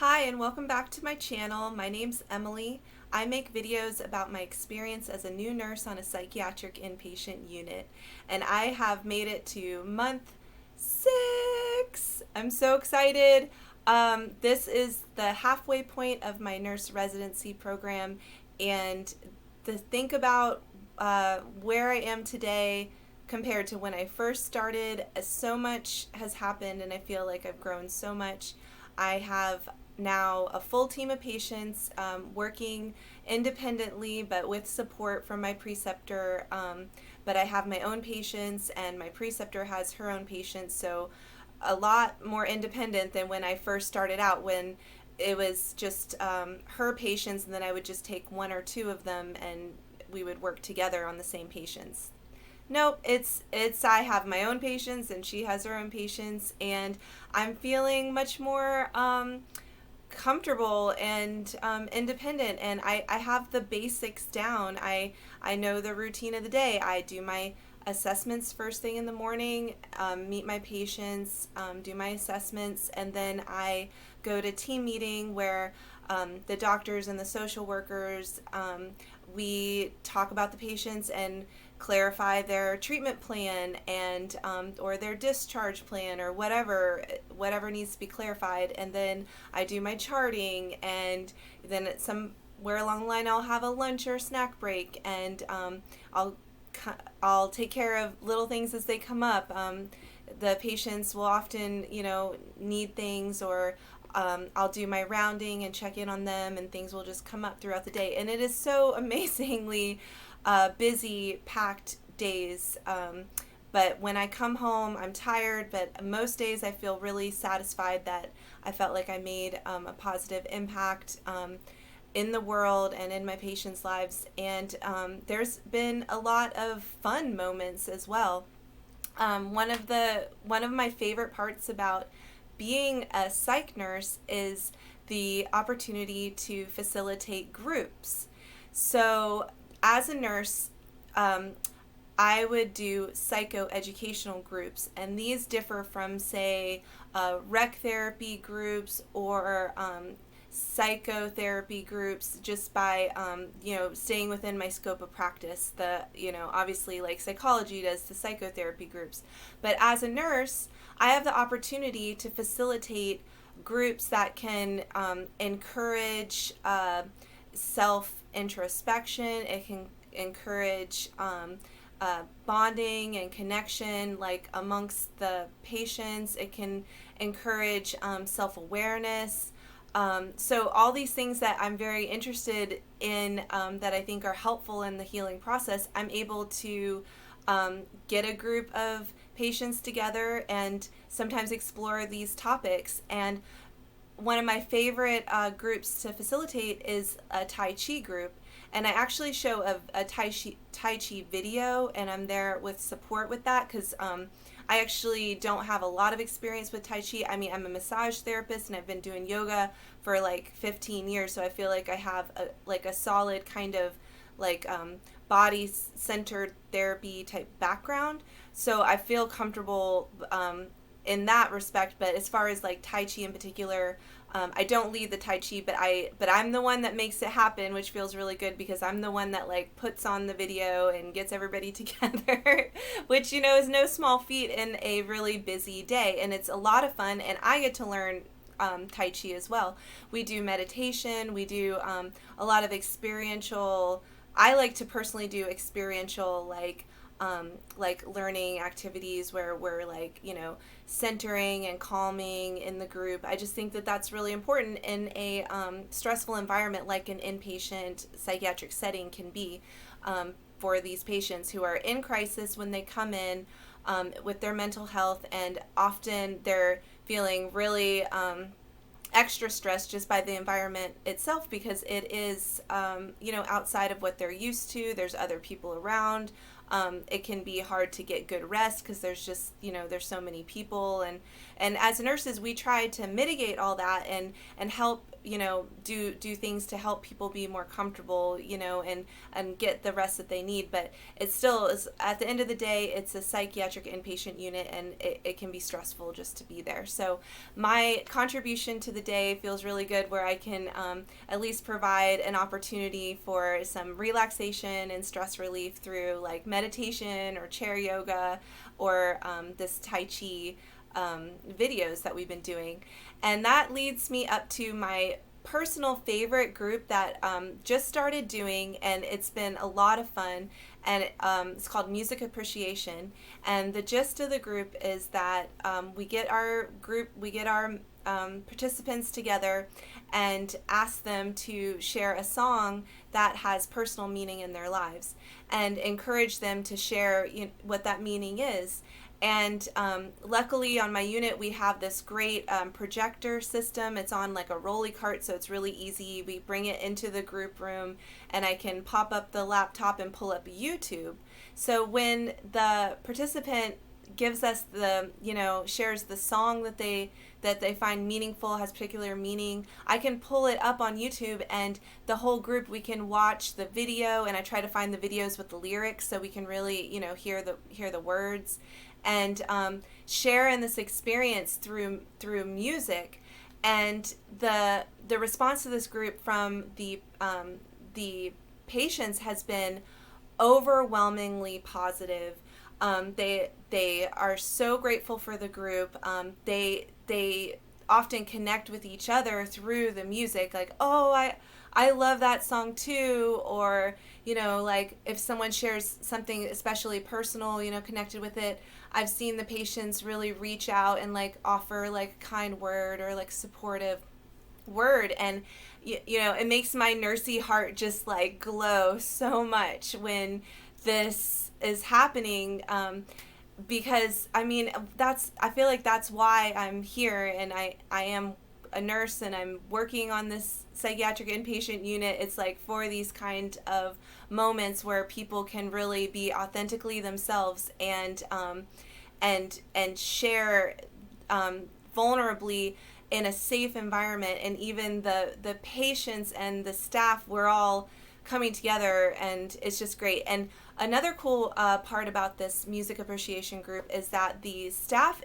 Hi and welcome back to my channel. My name's Emily. I make videos about my experience as a new nurse on a psychiatric inpatient unit, and I have made it to month 6. I'm so excited. This is the halfway point of my nurse residency program, and to think about where I am today compared to when I first started, so much has happened and I feel like I've grown so much. I have now a full team of patients working independently but with support from my preceptor. But I have my own patients and my preceptor has her own patients, so a lot more independent than when I first started out, when it was just her patients and then I would just take one or two of them and we would work together on the same patients. Nope, it's I have my own patients and she has her own patients, and I'm feeling much more comfortable and independent, and I have the basics down. I know the routine of the day. I do my assessments first thing in the morning, meet my patients, do my assessments, and then I go to team meeting where the doctors and the social workers, we talk about the patients and clarify their treatment plan and or their discharge plan or whatever needs to be clarified, and then I do my charting, and then at somewhere along the line I'll have a lunch or snack break, and I'll take care of little things as they come up. The patients will often need things, or I'll do my rounding and check in on them, and things will just come up throughout the day. And it is so amazingly busy, packed days. But when I come home, I'm tired, but most days I feel really satisfied that I felt like I made a positive impact in the world and in my patients' lives. And there's been a lot of fun moments as well. One of my favorite parts about being a psych nurse is the opportunity to facilitate groups. So as a nurse, I would do psychoeducational groups, and these differ from, say, rec therapy groups or psychotherapy groups, just by staying within my scope of practice. Obviously, like psychology does the psychotherapy groups, but as a nurse I have the opportunity to facilitate groups that can encourage self introspection. It can encourage bonding and connection, like amongst the patients. It can encourage self-awareness. So all these things that I'm very interested in, that I think are helpful in the healing process, I'm able to get a group of patients together and sometimes explore these topics. And one of my favorite groups to facilitate is a Tai Chi group, and I actually show a Tai Chi video, and I'm there with support with that because I actually don't have a lot of experience with Tai Chi. I mean, I'm a massage therapist and I've been doing yoga for like 15 years, so I feel like I have a solid kind of like body-centered therapy type background, so I feel comfortable in that respect. But as far as like Tai Chi in particular, I don't lead the Tai Chi, but I'm the one that makes it happen, which feels really good because I'm the one that like puts on the video and gets everybody together, which is no small feat in a really busy day, and it's a lot of fun, and I get to learn Tai Chi as well. We do meditation, we do a lot of experiential. I like to personally do experiential, like learning activities where we're centering and calming in the group. I just think that that's really important in a stressful environment like an inpatient psychiatric setting can be, for these patients who are in crisis when they come in with their mental health, and often they're feeling really extra stressed just by the environment itself, because it is outside of what they're used to. There's other people around, It can be hard to get good rest because there's just, there's so many people. And as nurses, we try to mitigate all that and help, do things to help people be more comfortable, and get the rest that they need. But it still is, at the end of the day, it's a psychiatric inpatient unit, and it can be stressful just to be there. So my contribution to the day feels really good, where I can at least provide an opportunity for some relaxation and stress relief through like meditation or chair yoga or this Tai Chi videos that we've been doing. And that leads me up to my personal favorite group that just started doing, and it's been a lot of fun. And it's called Music Appreciation. And the gist of the group is that we get our participants together and ask them to share a song that has personal meaning in their lives, and encourage them to share what that meaning is. And luckily on my unit, we have this great projector system. It's on like a rolly cart, so it's really easy. We bring it into the group room, and I can pop up the laptop and pull up YouTube. So when the participant gives us shares the song that they find meaningful, has particular meaning, I can pull it up on YouTube, and the whole group, we can watch the video, and I try to find the videos with the lyrics so we can really hear the words, and share in this experience through music. And the response to this group from the patients has been overwhelmingly positive. They are so grateful for the group. They often connect with each other through the music, like, oh, I love that song too, or like if someone shares something especially personal, connected with it, I've seen the patients really reach out and like offer like a kind word or like supportive word. And it makes my nursey heart just like glow so much when this is happening, because I feel like that's why I'm here, and I am a nurse, and I'm working on this psychiatric inpatient unit. It's like for these kind of moments where people can really be authentically themselves and share vulnerably in a safe environment. And even the patients and the staff, we're all coming together, and it's just great. And another cool part about this music appreciation group is that the staff,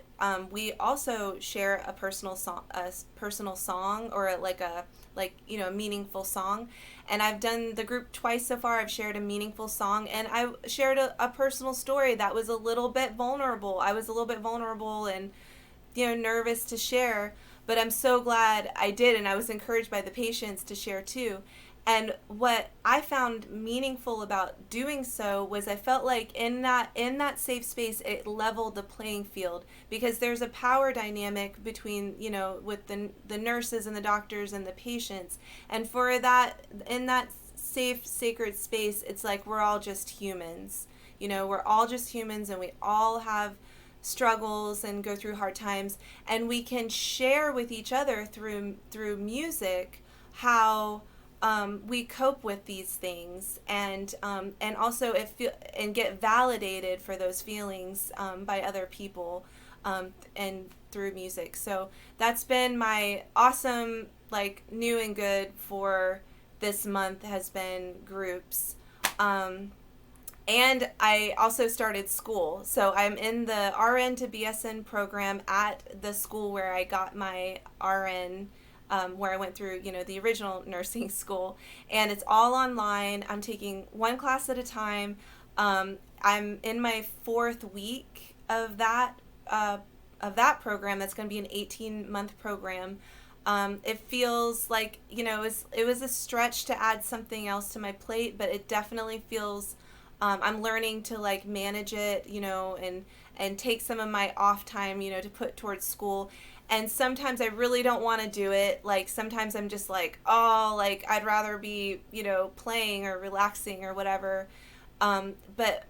we also share a personal song, or a meaningful song. And I've done the group twice so far. I've shared a meaningful song, and I shared a personal story that was a little bit vulnerable. I was a little bit vulnerable and nervous to share, but I'm so glad I did, and I was encouraged by the patients to share too. And what I found meaningful about doing so was I felt like in that safe space, it leveled the playing field, because there's a power dynamic between, with the nurses and the doctors and the patients. And for that, in that safe, sacred space, it's like we're all just humans. We're all just humans, and we all have struggles and go through hard times, and we can share with each other through music how we cope with these things, and also and get validated for those feelings by other people, and through music. So that's been my awesome, like, new and good for this month, has been groups. And I also started school. So I'm in the RN to BSN program at the school where I got my RN, where I went through, the original nursing school. And it's all online. I'm taking one class at a time. I'm in my 4th week of that program. That's going to be an 18-month program. It feels like, it was a stretch to add something else to my plate, but it definitely feels... I'm learning to like manage it, and take some of my off time, to put towards school. And sometimes I really don't want to do it. Like sometimes I'm just like, oh, like I'd rather be, playing or relaxing or whatever. But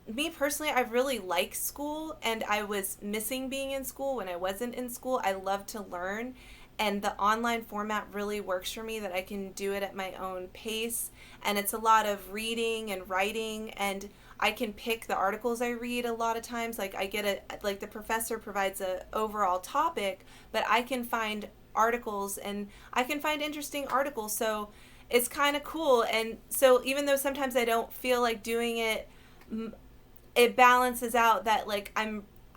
me personally, I really like school, and I was missing being in school when I wasn't in school. I love to learn. and the online format really works for me, that I can do it at my own pace, and it's a lot of reading and writing, and I can pick the articles I read a lot of times. Like I get like the professor provides a overall topic, but I can find articles, and I can find interesting articles. So it's kind of cool. And so even though sometimes I don't feel like doing it, it balances out that like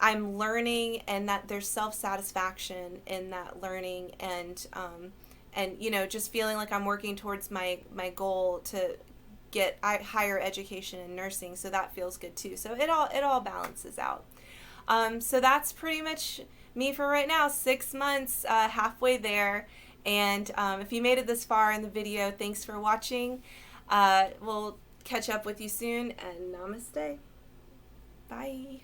I'm learning, and that there's self-satisfaction in that learning, and you know, just feeling like I'm working towards my goal to get higher education in nursing. So that feels good too. So it all balances out. So that's pretty much me for right now. 6 months, halfway there. And if you made it this far in the video, thanks for watching. We'll catch up with you soon, and namaste. Bye.